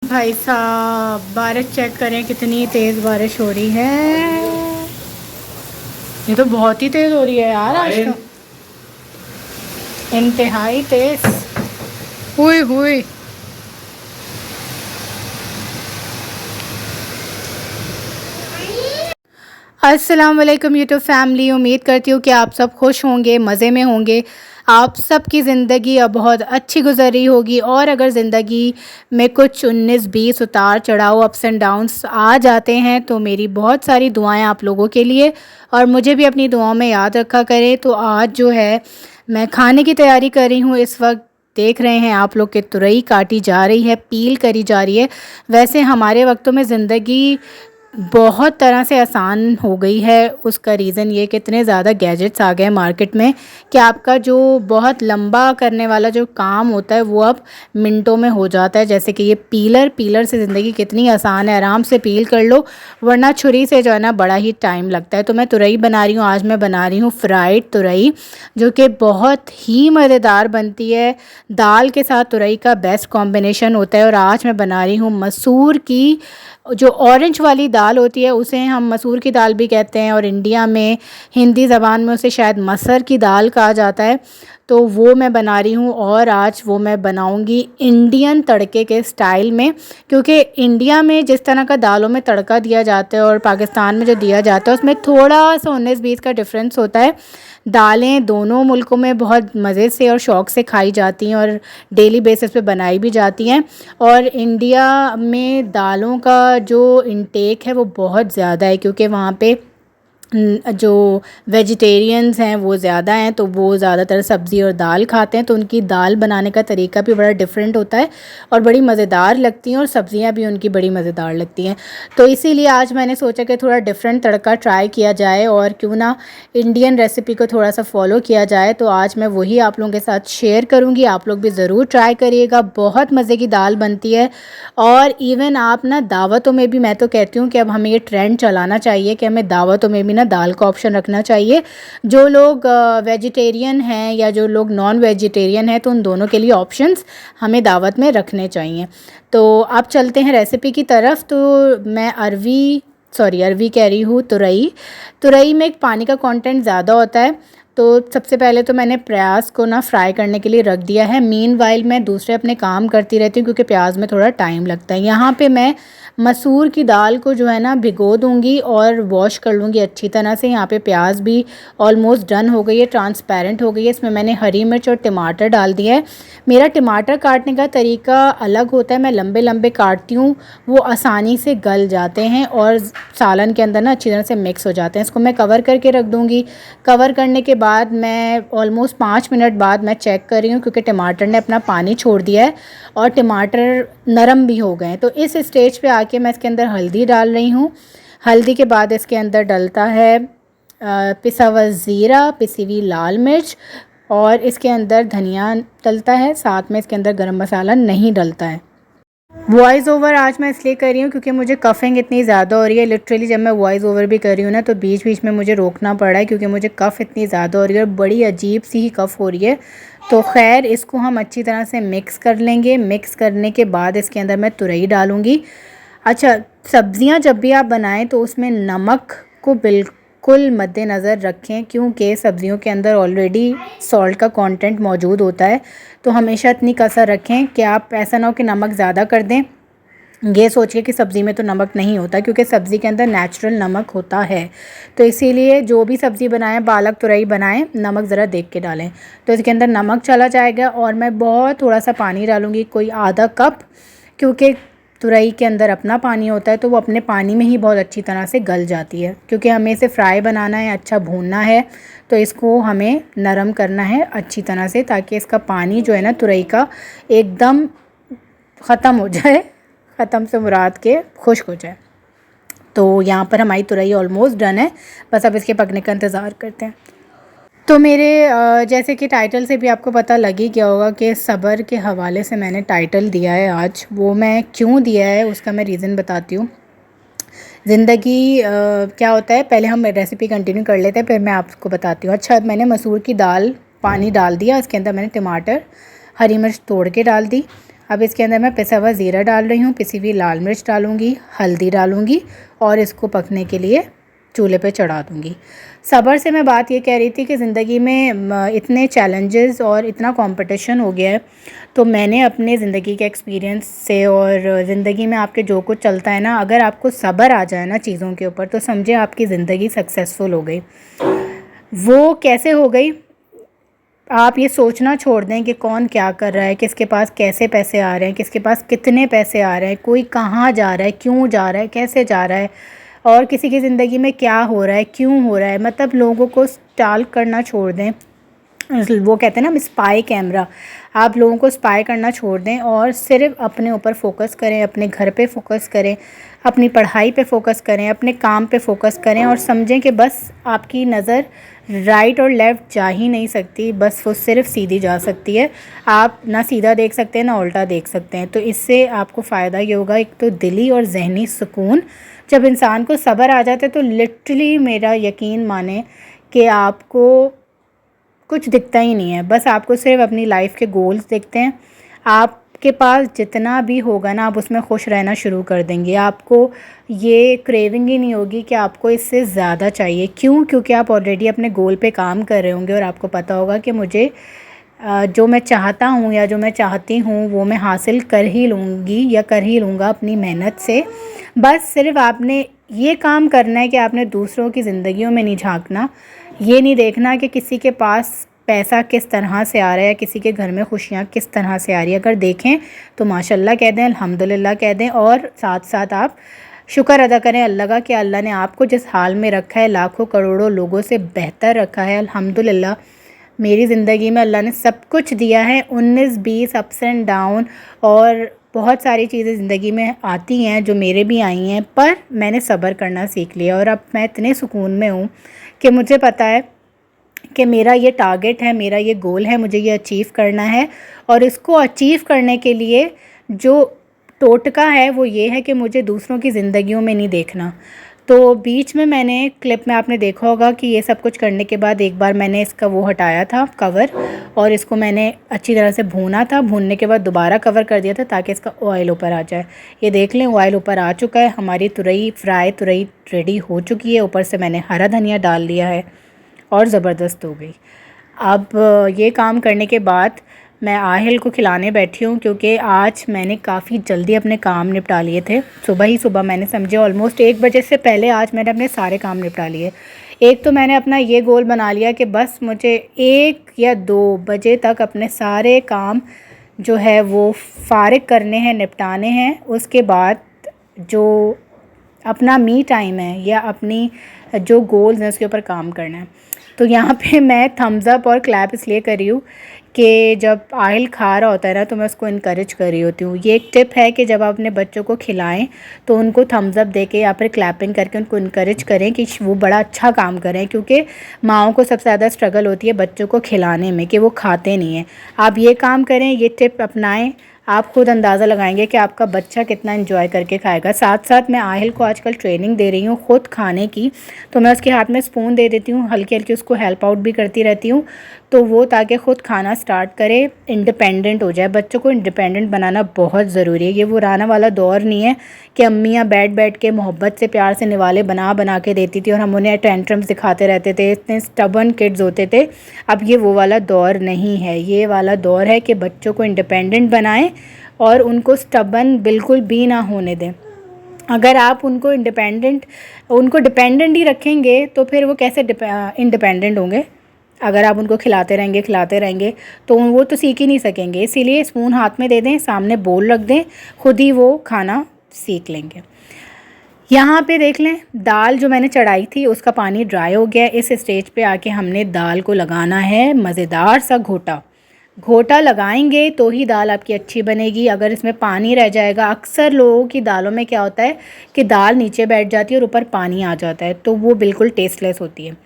भाई साहब बारिश चेक करें कितनी तेज़ बारिश हो रही है। ये तो बहुत ही तेज़ हो रही है यार, आज तो इंतहाई तेज़ हुई हुई। अस्सलाम वालेकुम यूट्यूब फैमिली, उम्मीद करती हूँ कि आप सब खुश होंगे, मज़े में होंगे। आप सबकी ज़िंदगी अब बहुत अच्छी गुजर रही होगी। और अगर ज़िंदगी में कुछ 19-20 उतार चढ़ाव, अप्स एंड डाउन्स आ जाते हैं तो मेरी बहुत सारी दुआएं आप लोगों के लिए, और मुझे भी अपनी दुआओं में याद रखा करें। तो आज जो है मैं खाने की तैयारी कर रही हूँ। इस वक्त देख रहे हैं आप लोग कि तुरई काटी जा रही है, पील करी जा रही है। वैसे हमारे वक्तों में ज़िंदगी बहुत तरह से आसान हो गई है। उसका रीज़न ये कि इतने ज़्यादा गैजेट्स आ गए मार्केट में कि आपका जो बहुत लंबा करने वाला जो काम होता है वो अब मिनटों में हो जाता है। जैसे कि ये पीलर से ज़िंदगी कितनी आसान है, आराम से पील कर लो, वरना छुरी से जो है ना बड़ा ही टाइम लगता है। तो मैं तुरई बना रही हूँ। आज मैं बना रही हूँ फ्राइड तुरई, जो कि बहुत ही मज़ेदार बनती है। दाल के साथ तुरई का बेस्ट कॉम्बिनेशन होता है। और आज मैं बना रही हूँ मसूर की, जो ऑरेंज वाली दाल होती है उसे हम मसूर की दाल भी कहते हैं, और इंडिया में हिंदी ज़बान में उसे शायद मसर की दाल कहा जाता है। तो वो मैं बना रही हूँ, और आज वो मैं बनाऊँगी इंडियन तड़के के स्टाइल में। क्योंकि इंडिया में जिस तरह का दालों में तड़का दिया जाता है और पाकिस्तान में जो दिया जाता है उसमें थोड़ा सा 19-20 का डिफरेंस होता है। दालें दोनों मुल्कों में बहुत मज़े से और शौक़ से खाई जाती हैं और डेली बेसिस पे बनाई भी जाती हैं। और इंडिया में दालों का जो इंटेक है वो बहुत ज़्यादा है, क्योंकि वहाँ पे जो वेजिटेरियंस हैं वो ज़्यादा हैं, तो वो ज़्यादातर सब्ज़ी और दाल खाते हैं। तो उनकी दाल बनाने का तरीका भी बड़ा डिफरेंट होता है और बड़ी मज़ेदार लगती हैं, और सब्ज़ियाँ भी उनकी बड़ी मज़ेदार लगती हैं। तो इसीलिए आज मैंने सोचा कि थोड़ा डिफरेंट तड़का ट्राई किया जाए, और क्यों ना इंडियन रेसिपी को थोड़ा सा फॉलो किया जाए। तो आज मैं वही आप लोगों के साथ शेयर करूँगी। आप लोग भी ज़रूर ट्राई करिएगा, बहुत मज़े की दाल बनती है। और इवन आप ना दावतों में भी, मैं तो कहती हूँ कि अब हमें ये ट्रेंड चलाना चाहिए कि हमें दावतों में भी ना दाल का ऑप्शन रखना चाहिए। जो लोग वेजिटेरियन हैं या जो लोग नॉन वेजिटेरियन हैं, तो उन दोनों के लिए ऑप्शंस हमें दावत में रखने चाहिए। तो आप चलते हैं रेसिपी की तरफ। तो मैं अरवी कह रही हूँ, तुरई में एक पानी का कंटेंट ज़्यादा होता है। तो सबसे पहले तो मैंने प्याज को ना फ्राई करने के लिए रख दिया है। मीनवाइल मैं दूसरे अपने काम करती रहती हूँ, क्योंकि प्याज में थोड़ा टाइम लगता है। यहाँ पे मैं मसूर की दाल को जो है ना भिगो दूँगी और वॉश कर लूँगी अच्छी तरह से। यहाँ पे प्याज भी ऑलमोस्ट डन हो गई है, ट्रांसपेरेंट हो गई है। इसमें मैंने हरी मिर्च और टमाटर डाल दिया है। मेरा टमाटर काटने का तरीका अलग होता है, मैं लंबे लंबे काटती हूँ, वो आसानी से गल जाते हैं और सालन के अंदर ना अच्छी तरह से मिक्स हो जाते हैं। इसको मैं कवर करके रख दूँगी। कवर करने के बाद मैं ऑलमोस्ट 5 मिनट बाद मैं चेक कर रही हूँ, क्योंकि टमाटर ने अपना पानी छोड़ दिया है और टमाटर नरम भी हो गए हैं। तो इस स्टेज पे आके मैं इसके अंदर हल्दी डाल रही हूँ। हल्दी के बाद इसके अंदर डलता है पिसा हुआ ज़ीरा, पिसी हुई लाल मिर्च, और इसके अंदर धनिया डलता है। साथ में इसके अंदर गरम मसाला नहीं डलता है। वॉइस ओवर आज मैं इसलिए कर रही हूँ क्योंकि मुझे कफ़िंग इतनी ज़्यादा हो रही है। लिटरली जब मैं वॉइस ओवर भी कर रही हूँ ना, तो बीच बीच में मुझे रोकना पड़ रहा है, क्योंकि मुझे कफ़ इतनी ज़्यादा हो रही है और बड़ी अजीब सी ही कफ़ हो रही है। तो खैर, इसको हम अच्छी तरह से मिक्स कर लेंगे। मिक्स करने के बाद इसके अंदर मैं तुरई डालूँगी। अच्छा, सब्ज़ियाँ जब भी आप बनाएं तो उसमें नमक को बिल्कुल मद्देनज़र रखें, क्योंकि सब्ज़ियों के अंदर ऑलरेडी सॉल्ट का कंटेंट मौजूद होता है। तो हमेशा इतनी कसर रखें कि आप ऐसा ना हो कि नमक ज़्यादा कर दें, ये सोचिए कि सब्ज़ी में तो नमक नहीं होता, क्योंकि सब्ज़ी के अंदर नेचुरल नमक होता है। तो इसीलिए जो भी सब्ज़ी बनाएं, पालक तुरई बनाएं, नमक ज़रा देख के डालें। तो इसके अंदर नमक चला जाएगा और मैं बहुत थोड़ा सा पानी डालूँगी, कोई आधा कप, क्योंकि तुरई के अंदर अपना पानी होता है, तो वो अपने पानी में ही बहुत अच्छी तरह से गल जाती है। क्योंकि हमें इसे फ्राई बनाना है, अच्छा भूनना है, तो इसको हमें नरम करना है अच्छी तरह से, ताकि इसका पानी जो है ना तुरई का एकदम ख़त्म हो जाए। ख़त्म से मुराद के खुश्क हो जाए। तो यहाँ पर हमारी तुरई ऑलमोस्ट डन है, बस अब इसके पकने का इंतज़ार करते हैं। तो मेरे जैसे कि टाइटल से भी आपको पता लग ही गया होगा कि सब्र के हवाले से मैंने टाइटल दिया है आज। वो मैं क्यों दिया है उसका मैं रीज़न बताती हूँ। ज़िंदगी क्या होता है, पहले हम रेसिपी कंटिन्यू कर लेते हैं, फिर मैं आपको बताती हूँ। अच्छा, मैंने मसूर की दाल पानी डाल दिया, इसके अंदर मैंने टमाटर, हरी मिर्च तोड़ के डाल दी। अब इसके अंदर मैं पिसा हुआ ज़ीरा डाल रही हूँ, पिसी हुई लाल मिर्च डालूँगी, हल्दी डालूँगी और इसको पकने के लिए चूल्हे पे चढ़ा दूँगी। सब्र से मैं बात ये कह रही थी कि ज़िंदगी में इतने चैलेंजेस और इतना कंपटीशन हो गया है, तो मैंने अपने ज़िंदगी के एक्सपीरियंस से और ज़िंदगी में आपके जो कुछ चलता है ना, अगर आपको सब्र आ जाए ना चीज़ों के ऊपर, तो समझे आपकी ज़िंदगी सक्सेसफुल हो गई। वो कैसे हो गई? आप ये सोचना छोड़ दें कि कौन क्या कर रहा है, किसके पास कैसे पैसे आ रहे हैं, किसके पास कितने पैसे आ रहे हैं, कोई कहाँ जा रहा है, क्यों जा रहा है, कैसे जा रहा है और किसी की ज़िंदगी में क्या हो रहा है, क्यों हो रहा है। मतलब लोगों को स्टाल करना छोड़ दें। वो कहते हैं ना स्पाई कैमरा, आप लोगों को स्पाई करना छोड़ दें और सिर्फ अपने ऊपर फोकस करें, अपने घर पे फोकस करें, अपनी पढ़ाई पे फोकस करें, अपने काम पे फोकस करें और समझें कि बस आपकी नज़र राइट और लेफ़्ट जा ही नहीं सकती, बस वो सिर्फ सीधी जा सकती है। आप ना सीधा देख सकते हैं ना उल्टा देख सकते हैं। तो इससे आपको फ़ायदा ये होगा, एक तो दिली और जहनी सुकून। जब इंसान को सब्र आ जाता है तो लिटरली मेरा यकीन माने कि आपको कुछ दिखता ही नहीं है, बस आपको सिर्फ अपनी लाइफ के गोल्स दिखते हैं। आपके पास जितना भी होगा ना, आप उसमें खुश रहना शुरू कर देंगे। आपको ये क्रेविंग ही नहीं होगी कि आपको इससे ज़्यादा चाहिए। क्यों? क्योंकि आप ऑलरेडी अपने गोल पे काम कर रहे होंगे और आपको पता होगा कि मुझे जो मैं चाहता हूँ या जो मैं चाहती हूँ वो मैं हासिल कर ही लूँगी या कर ही लूँगा अपनी मेहनत से। बस सिर्फ आपने ये काम करना है कि आपने दूसरों की ज़िंदगियों में नहीं झांकना, ये नहीं देखना कि किसी के पास पैसा किस तरह से आ रहा है, किसी के घर में खुशियाँ किस तरह से आ रही है। अगर देखें तो माशाल्लाह कह दें, अल्हम्दुलिल्लाह कह दें और साथ साथ आप शुक्र अदा करें अल्लाह का कि अल्लाह ने आपको जिस हाल में रखा है लाखों करोड़ों लोगों से बेहतर रखा है। अल्हम्दुलिल्लाह मेरी ज़िंदगी में अल्लाह ने सब कुछ दिया है। 19-20 अप्स एंड डाउन और बहुत सारी चीज़ें ज़िंदगी में आती हैं जो मेरे भी आई हैं, पर मैंने सब्र करना सीख लिया और अब मैं इतने सुकून में हूँ कि मुझे पता है कि मेरा ये टारगेट है, मेरा ये गोल है, मुझे ये अचीव करना है। और इसको अचीव करने के लिए जो टोटका है वो ये है कि मुझे दूसरों की ज़िंदगियों में नहीं देखना। तो बीच में मैंने क्लिप में आपने देखा होगा कि ये सब कुछ करने के बाद एक बार मैंने इसका वो हटाया था कवर और इसको मैंने अच्छी तरह से भूना था। भूनने के बाद दोबारा कवर कर दिया था ताकि इसका ऑयल ऊपर आ जाए। ये देख लें ऑयल ऊपर आ चुका है। हमारी तुरई फ्राई तुरई रेडी हो चुकी है। ऊपर से मैंने हरा धनिया डाल लिया है और ज़बरदस्त हो गई। अब ये काम करने के बाद मैं आहिल को खिलाने बैठी हूँ क्योंकि आज मैंने काफ़ी जल्दी अपने काम निपटा लिए थे। सुबह ही सुबह मैंने समझे ऑलमोस्ट 1 बजे से पहले आज मैंने अपने सारे काम निपटा लिए। एक तो मैंने अपना ये गोल बना लिया कि बस मुझे 1 या 2 बजे तक अपने सारे काम जो है वो फ़ारिग करने हैं, निपटाने हैं। उसके बाद जो अपना मी टाइम है या अपनी जो गोल्स हैं उसके ऊपर काम करना है। तो यहाँ पे मैं थम्स अप और क्लैप इसलिए कर रही हूँ कि जब आहिल खा रहा होता है ना तो मैं उसको इनकरेज कर रही होती हूँ। ये एक टिप है कि जब आप अपने बच्चों को खिलाएं तो उनको थम्स अप दे के या फिर क्लैपिंग करके उनको इनकरेज करें कि वो बड़ा अच्छा काम करें, क्योंकि माओं को सबसे ज़्यादा स्ट्रगल होती है बच्चों को खिलाने में कि वो खाते नहीं हैं। आप ये काम करें, ये टिप अपनाएं, आप खुद अंदाज़ा लगाएंगे कि आपका बच्चा कितना एंजॉय करके खाएगा। साथ साथ मैं आहिल को आजकल ट्रेनिंग दे रही हूँ खुद खाने की, तो मैं उसके हाथ में स्पून दे देती हूँ, हल्की हल्की उसको हेल्प आउट भी करती रहती हूँ तो वो ताकि ख़ुद खाना स्टार्ट करे, इंडिपेंडेंट हो जाए। बच्चों को इंडिपेंडेंट बनाना बहुत ज़रूरी है। ये वो राना वाला दौर नहीं है कि अम्मियाँ बैठ बैठ के मोहब्बत से प्यार से निवाले बना बना के देती थी और हम उन्हें टेंट्रम्स दिखाते रहते थे, इतने स्टबर्न किड्स होते थे। अब ये वो वाला दौर नहीं है। ये वाला दौर है कि बच्चों को इंडिपेंडेंट बनाएं और उनको स्टबर्न बिल्कुल भी ना होने दें। अगर आप उनको डिपेंडेंट ही रखेंगे तो फिर वो कैसे इंडिपेंडेंट होंगे? अगर आप उनको खिलाते रहेंगे तो वो तो सीख ही नहीं सकेंगे। इसीलिए स्पून हाथ में दे दें, सामने बोल रख दें, खुद ही वो खाना सीख लेंगे। यहाँ पे देख लें दाल जो मैंने चढ़ाई थी उसका पानी ड्राई हो गया। इस स्टेज पे आके हमने दाल को लगाना है मज़ेदार सा घोटा लगाएंगे तो ही दाल आपकी अच्छी बनेगी। अगर इसमें पानी रह जाएगा, अक्सर लोगों की दालों में क्या होता है कि दाल नीचे बैठ जाती है और ऊपर पानी आ जाता है, तो वो बिल्कुल टेस्टलेस होती है।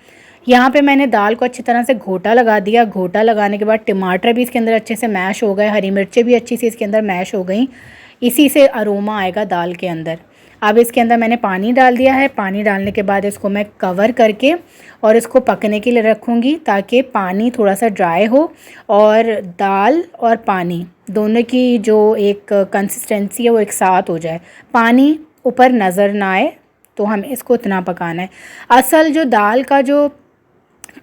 यहाँ पे मैंने दाल को अच्छी तरह से घोटा लगा दिया। घोटा लगाने के बाद टमाटर भी इसके अंदर अच्छे से मैश हो गए, हरी मिर्चें भी अच्छी सी इसके अंदर मैश हो गई। इसी से अरोमा आएगा दाल के अंदर। अब इसके अंदर मैंने पानी डाल दिया है। पानी डालने के बाद इसको मैं कवर करके और इसको पकने के लिए रखूँगी ताकि पानी थोड़ा सा ड्राई हो और दाल और पानी दोनों की जो एक कंसिस्टेंसी है वो एक साथ हो जाए, पानी ऊपर नज़र ना आए। तो हमें इसको इतना पकाना है। असल जो दाल का जो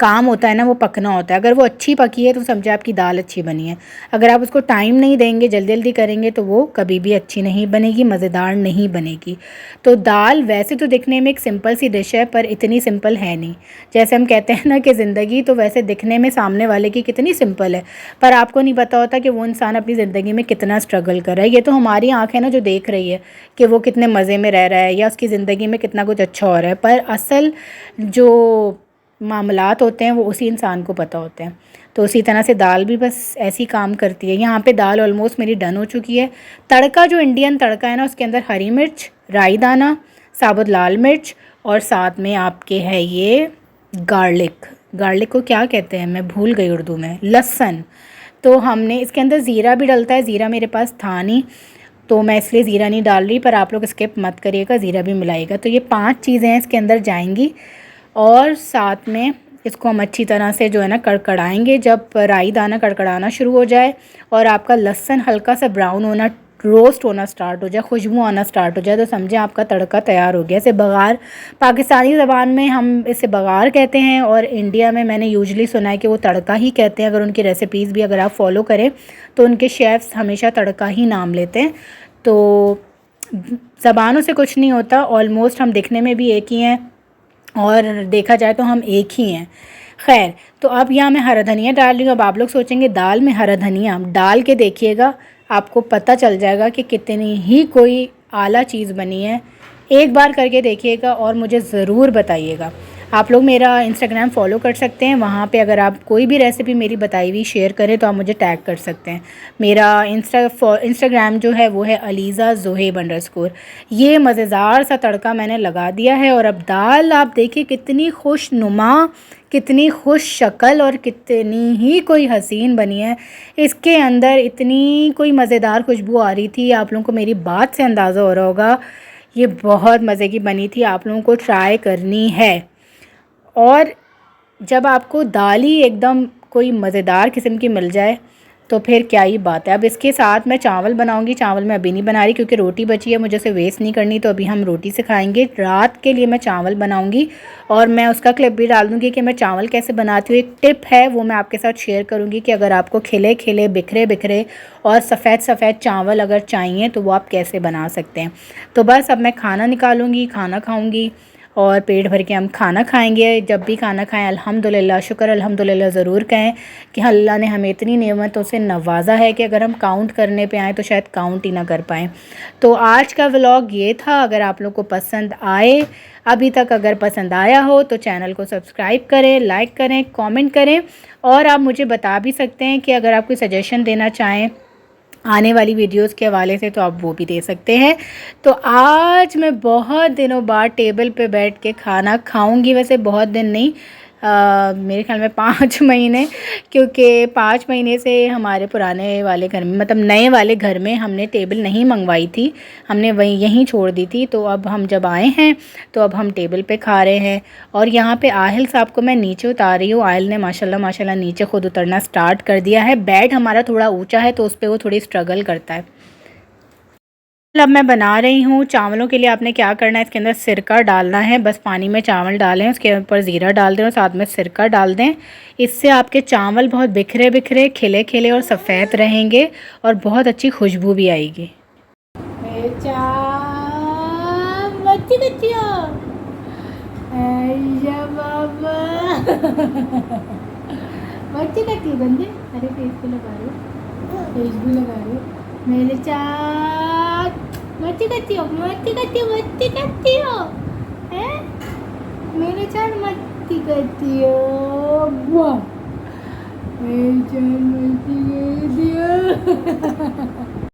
काम होता है ना वो पकना होता है। अगर वो अच्छी पकी है तो समझे आपकी दाल अच्छी बनी है। अगर आप उसको टाइम नहीं देंगे, जल्दी जल्दी करेंगे तो वो कभी भी अच्छी नहीं बनेगी, मज़ेदार नहीं बनेगी। तो दाल वैसे तो दिखने में एक सिंपल सी डिश है पर इतनी सिंपल है नहीं। जैसे हम कहते हैं ना कि ज़िंदगी तो वैसे दिखने में सामने वाले की कितनी सिंपल है, पर आपको नहीं पता होता कि वो इंसान अपनी ज़िंदगी में कितना स्ट्रगल कर रहा है। ये तो हमारी आँख है ना जो देख रही है कि वो कितने मज़े में रह रहा है या उसकी ज़िंदगी में कितना कुछ अच्छा हो रहा है, पर असल जो मामलात होते हैं वो उसी इंसान को पता होते हैं। तो उसी तरह से दाल भी बस ऐसी काम करती है। यहाँ पे दाल ऑलमोस्ट मेरी डन हो चुकी है। तड़का जो इंडियन तड़का है ना उसके अंदर हरी मिर्च, राई दाना, साबुत लाल मिर्च और साथ में आपके है ये गार्लिक। गार्लिक को क्या कहते हैं मैं भूल गई उर्दू में, लहसुन। तो हमने इसके अंदर ज़ीरा भी डलता है, ज़ीरा मेरे पास था नहीं तो मैं इसलिए ज़ीरा नहीं डाल रही, पर आप लोग स्किप मत करिएगा, ज़ीरा भी मिलाइएगा। तो ये 5 चीज़ें हैं इसके अंदर जाएंगी और साथ में इसको हम अच्छी तरह से जो है ना कड़कड़ाएंगे। जब राई दाना कड़कड़ाना शुरू हो जाए और आपका लहसुन हल्का सा ब्राउन होना, रोस्ट होना स्टार्ट हो जाए, खुशबू आना स्टार्ट हो जाए, तो समझे आपका तड़का तैयार हो गया। इसे बघार पाकिस्तानी ज़बान में हम इसे बघार कहते हैं और इंडिया में मैंने यूजुअली सुना है कि वो तड़का ही कहते हैं। अगर उनकी रेसिपीज़ भी अगर आप फॉलो करें तो उनके शेफ़्स हमेशा तड़का ही नाम लेते हैं। तो ज़बानों से कुछ नहीं होता, ऑलमोस्ट हम दिखने में भी एक ही हैं और देखा जाए तो हम एक ही हैं। खैर, तो अब यहाँ मैं हरा धनिया डाल रही हूँ। अब आप लोग सोचेंगे दाल में हरा धनिया, डाल के देखिएगा आपको पता चल जाएगा कि कितनी ही कोई आला चीज़ बनी है। एक बार करके देखिएगा और मुझे ज़रूर बताइएगा। आप लोग मेरा इंस्टाग्राम फॉलो कर सकते हैं, वहाँ पे अगर आप कोई भी रेसिपी मेरी बताई हुई शेयर करें तो आप मुझे टैग कर सकते हैं। मेरा इंस्टाग्राम जो है वो है अलीज़ा ज़ोहेब_। ये मज़ेदार सा तड़का मैंने लगा दिया है और अब दाल आप देखिए कितनी खुशनुमा, कितनी खुश शक्ल और कितनी ही कोई हसीन बनी है। इसके अंदर इतनी कोई मज़ेदार खुशबू आ रही थी, आप लोगों को मेरी बात से अंदाज़ा हो रहा होगा। ये बहुत मज़े की बनी थी, आप लोगों को ट्राई करनी है। और जब आपको दाल ही एकदम कोई मज़ेदार किस्म की मिल जाए तो फिर क्या ही बात है। अब इसके साथ मैं चावल बनाऊंगी। चावल मैं अभी नहीं बना रही क्योंकि रोटी बची है, मुझे उसे वेस्ट नहीं करनी, तो अभी हम रोटी से खाएंगे। रात के लिए मैं चावल बनाऊंगी और मैं उसका क्लिप भी डाल दूँगी कि मैं चावल कैसे बनाती हूँ। एक टिप है वो मैं आपके साथ शेयर करूँगी कि अगर आपको खिले खिले, बिखरे बिखरे और सफ़ेद सफ़ेद चावल अगर चाहिए तो वो आप कैसे बना सकते हैं। तो बस अब मैं खाना निकालूँगी, खाना खाऊँगी और पेट भर के हम खाना खाएंगे। जब भी खाना खाएं अल्हम्दुलिल्लाह, शुक्र अल्हम्दुलिल्लाह ज़रूर कहें कि अल्लाह ने हमें इतनी नेमतों से नवाजा है कि अगर हम काउंट करने पे आएँ तो शायद काउंट ही ना कर पाएँ। तो आज का व्लॉग ये था। अगर आप लोग को पसंद आए, अभी तक अगर पसंद आया हो तो चैनल को सब्सक्राइब करें, लाइक करें, कमेंट करें और आप मुझे बता भी सकते हैं कि अगर आप कोई सजेशन देना चाहें आने वाली वीडियोस के हवाले से तो आप वो भी दे सकते हैं। तो आज मैं बहुत दिनों बाद टेबल पे बैठ के खाना खाऊंगी। वैसे बहुत दिन नहीं, मेरे ख्याल में 5 महीने, क्योंकि 5 महीने से हमारे पुराने वाले घर में, मतलब नए वाले घर में हमने टेबल नहीं मंगवाई थी, हमने वहीं यहीं छोड़ दी थी। तो अब हम जब आए हैं तो अब हम टेबल पे खा रहे हैं। और यहाँ पे आहिल साहब को मैं नीचे उतार रही हूँ। आहिल ने माशाल्लाह माशाल्लाह नीचे खुद उतरना स्टार्ट कर दिया है। बेड हमारा थोड़ा ऊँचा है तो उस पर वो थोड़ी स्ट्रगल करता है। अब मैं बना रही हूँ चावलों के लिए। आपने क्या करना है, इसके अंदर सिरका डालना है। बस पानी में चावल डालें, उसके ऊपर ज़ीरा डाल दें और साथ में सिरका डाल दें। इससे आपके चावल बहुत बिखरे बिखरे, खिले खिले और सफ़ेद रहेंगे और बहुत अच्छी खुशबू भी आएगी। बंदे, अरे फेस पे लगा रहे हो, फेस भी लगा रहे हो। मेरे चाँद मस्ती करती हो, मस्ती करती हो, मस्ती करती हो, हैं? मेरे चाँद मस्ती करती हो, वाह, मेरे चाँद मस्ती करती हो।